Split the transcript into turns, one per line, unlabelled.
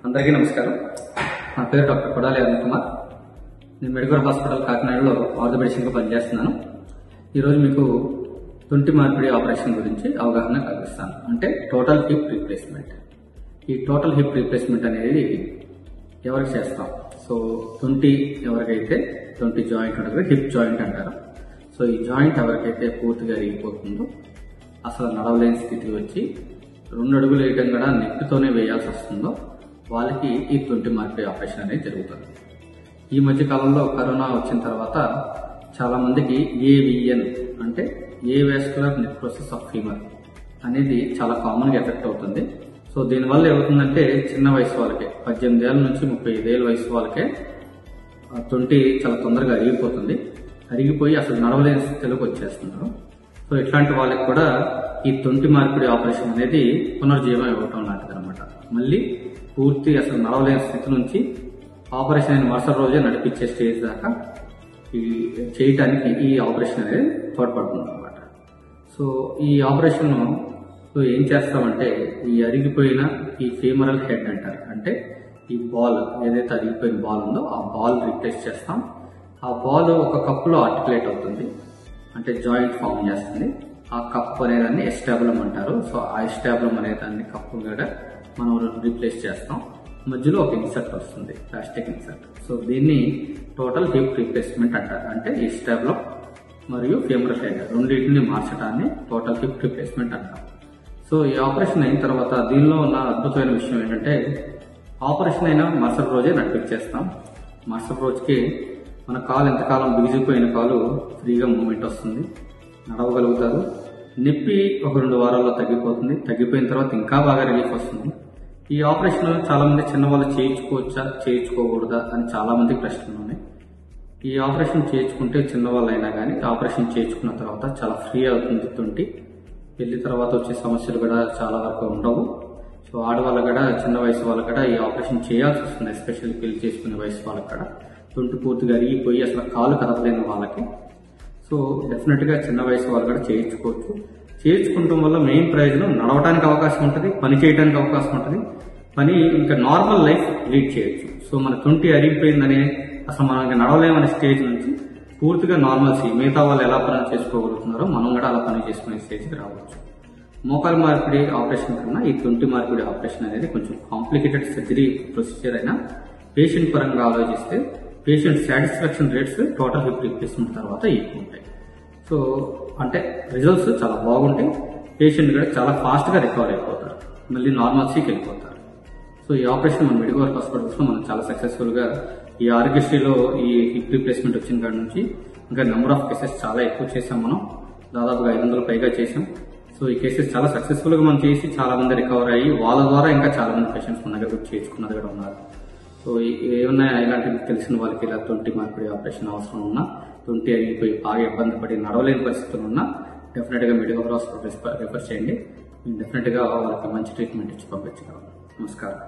అందరికీ నమస్కారం. నా పేరు డాక్టర్ కొడాలి అరుణ్ కుమార్. నేను మెడికల్ హాస్పిటల్ కాకినాడలో ఆర్థోపెడిషియన్గా పనిచేస్తున్నాను. ఈరోజు మీకు తుంటి మార్పిడి ఆపరేషన్ గురించి అవగాహన కల్పిస్తాను. అంటే టోటల్ హిప్ రీప్లేస్మెంట్. ఈ టోటల్ హిప్ రీప్లేస్మెంట్ అనేది ఎవరికి చేస్తాం? సో తుంటి ఎవరికైతే తుంటి జాయింట్ ఉంటుంది, హిప్ జాయింట్ అంటారు. సో ఈ జాయింట్ ఎవరికైతే పూర్తిగా అరిగిపోతుందో, అసలు నడవలేని స్థితి వచ్చి 2 అడుగులు వేయడం కూడా నెప్పితోనే వేయాల్సి వస్తుందో వాళ్ళకి ఈ తుంటి మార్పిడి ఆపరేషన్ అనేది జరుగుతుంది. ఈ మధ్య కాలంలో కరోనా వచ్చిన తర్వాత చాలా మందికి ఏవిఎన్ అంటే ఏవాస్కులర్ నెక్రోసిస్ ఆఫ్ ఫీమర్ అనేది చాలా కామన్గా ఎఫెక్ట్ అవుతుంది. సో దీనివల్ల ఏమవుతుందంటే చిన్న వయసు వాళ్ళకే 18 ఏళ్ళ నుంచి 35 ఏళ్ళ వయసు వాళ్ళకే తుంటి చాలా తొందరగా అరిగిపోతుంది. అరిగిపోయి అసలు నడవలేని స్థితిలోకి వచ్చేస్తున్నారు. సో ఇట్లాంటి వాళ్ళకి కూడా ఈ తుంటి మార్పిడి ఆపరేషన్ అనేది పునర్జీవం ఇవ్వటం లాంటిది అనమాట. మళ్ళీ పూర్తి అసలు నడవలేని స్థితి నుంచి ఆపరేషన్ అయిన మరుసటి రోజే నడిపించే స్టేజ్ దాకా ఈ చేయటానికి ఈ ఆపరేషన్ అనేది తోడ్పడుతుంది అనమాట. సో ఈ ఆపరేషన్ ఏం చేస్తామంటే ఈ అరిగిపోయిన ఈ ఫీమరల్ హెడ్ అంటారు. అంటే ఈ బాల్ ఏదైతే అరిగిపోయిన బాల్ ఉందో ఆ బాల్ రీప్లేస్ చేస్తాం. ఆ బాల్ ఒక కప్పులో ఆర్టికులేట్ అవుతుంది, అంటే జాయింట్ ఫామ్ చేస్తుంది. ఆ కప్ అనేదాన్ని ఎస్టాబులం అంటారు. సో ఆ ఎస్టాబులం అనేదాన్ని కప్పు కూడా మనం రీప్లేస్ చేస్తాం. మధ్యలో ఒక ఇన్సర్ట్ వస్తుంది, ప్లాస్టిక్ ఇన్సర్ట్. సో దీన్ని టోటల్ హిప్ రీప్లేస్మెంట్ అంటారు. అంటే ఎస్టాబులం మరియు ఫీమరల్ హెడ్ రెండింటిని మార్చడాన్ని టోటల్ హిప్ రీప్లేస్మెంట్ అంటారు. సో ఈ ఆపరేషన్ అయిన తర్వాత దీనిలో ఉన్న అద్భుతమైన విషయం ఏంటంటే ఆపరేషన్ అయినా మరుసటి రోజే నడిపించేస్తాం. మరుసటి రోజుకి మన కాలు ఎంతకాలం బిగిసిపోయిన కాలు ఫ్రీగా మూమెంట్ వస్తుంది, నడవగలుగుతారు. నొప్పి ఒక 2 వారాల్లో తగ్గిపోతుంది. తగ్గిపోయిన తర్వాత ఇంకా బాగా రిలీఫ్ వస్తుంది. ఈ ఆపరేషన్ చాలా మంది చిన్నవాళ్ళు చేయించుకోవచ్చా చేయించుకోకూడదా అని చాలా మంది ప్రశ్నలు ఉన్నాయి. ఈ ఆపరేషన్ చేయించుకుంటే చిన్నవాళ్ళు అయినా కానీ ఆపరేషన్ చేయించుకున్న తర్వాత చాలా ఫ్రీ అవుతుంది తుంటి. పెళ్లి తర్వాత వచ్చే సమస్యలు కూడా చాలా వరకు ఉండవు. సో ఆడవాళ్ళు కూడా చిన్న వయసు వాళ్ళకి కూడా ఈ ఆపరేషన్ చేయాల్సి వస్తుంది. ఎస్పెషల్లీ పెళ్లి చేసుకునే వయసు వాళ్ళకి కూడా తుంటి పూర్తిగా అరిగిపోయి అసలు కాలు కదపలేని వాళ్ళకి. సో డెఫినెట్గా చిన్న వయసు వాళ్ళు కూడా చేయించుకోవచ్చు. చేయించుకోవడం వల్ల మెయిన్ ప్రయోజనం నడవడానికి అవకాశం ఉంటుంది, పని చేయడానికి అవకాశం ఉంటుంది, పని ఇంకా నార్మల్ లైఫ్ లీడ్ చేయొచ్చు. సో మన తుంటి అరిగిపోయిందనే అసలు మనకి నడవలేమనే స్టేజ్ నుంచి పూర్తిగా నార్మల్సీ, మిగతా వాళ్ళు ఎలా పని చేసుకోగలుగుతున్నారో మనం కూడా అలా పని చేసుకునే స్టేజ్కి రావచ్చు. మోకాలు మార్పిడి ఆపరేషన్ కన్నా ఈ తుంటి మార్పిడి ఆపరేషన్ అనేది కొంచెం కాంప్లికేటెడ్ సర్జరీ ప్రొసీజర్ అయినా పేషెంట్ పరంగా ఆలోచిస్తే patient satisfaction rates total hip replacement తర్వాత ఎక్కువ ఉంటాయి. సో అంటే రిజల్ట్స్ చాలా బాగుంటాయి. పేషెంట్ కూడా చాలా ఫాస్ట్గా రికవర్ అయిపోతారు, మళ్ళీ నార్మల్సీకి వెళ్ళిపోతారు. సో ఈ ఆపరేషన్ మన మెడికల్ హాస్పిటల్స్లో మనం చాలా సక్సెస్ఫుల్గా ఈ ఆరోగ్యశ్రీలో ఈ హిప్ రీప్లేస్మెంట్ వచ్చిన కాడి నుంచి ఇంకా నెంబర్ ఆఫ్ కేసెస్ చాలా ఎక్కువ చేసాం. మనం దాదాపుగా 500 పైగా చేసాం. సో ఈ కేసెస్ చాలా సక్సెస్ఫుల్గా మనం చేసి చాలా మంది రికవర్ అయ్యి వాళ్ళ ద్వారా ఇంకా చాలా మంది పేషెంట్స్ మన దగ్గర చేయించుకున్నది కూడా ఉన్నారు. సో ఏమన్నా ఇలాంటివి తెలిసిన వాళ్ళకి ఇలా తుంటి మార్పిడి ఆపరేషన్ అవసరం ఉన్నా, తుంటి అరిగిపోయి బాగా ఇబ్బంది పడి నడవలేని పరిస్థితులు ఉన్నా డెఫినెట్గా మెడికల్ హాస్పిటల్ రిఫర్ చేయండి. డెఫినెట్గా వాళ్ళకి మంచి ట్రీట్మెంట్ ఇచ్చి పంపించగలం. నమస్కారం.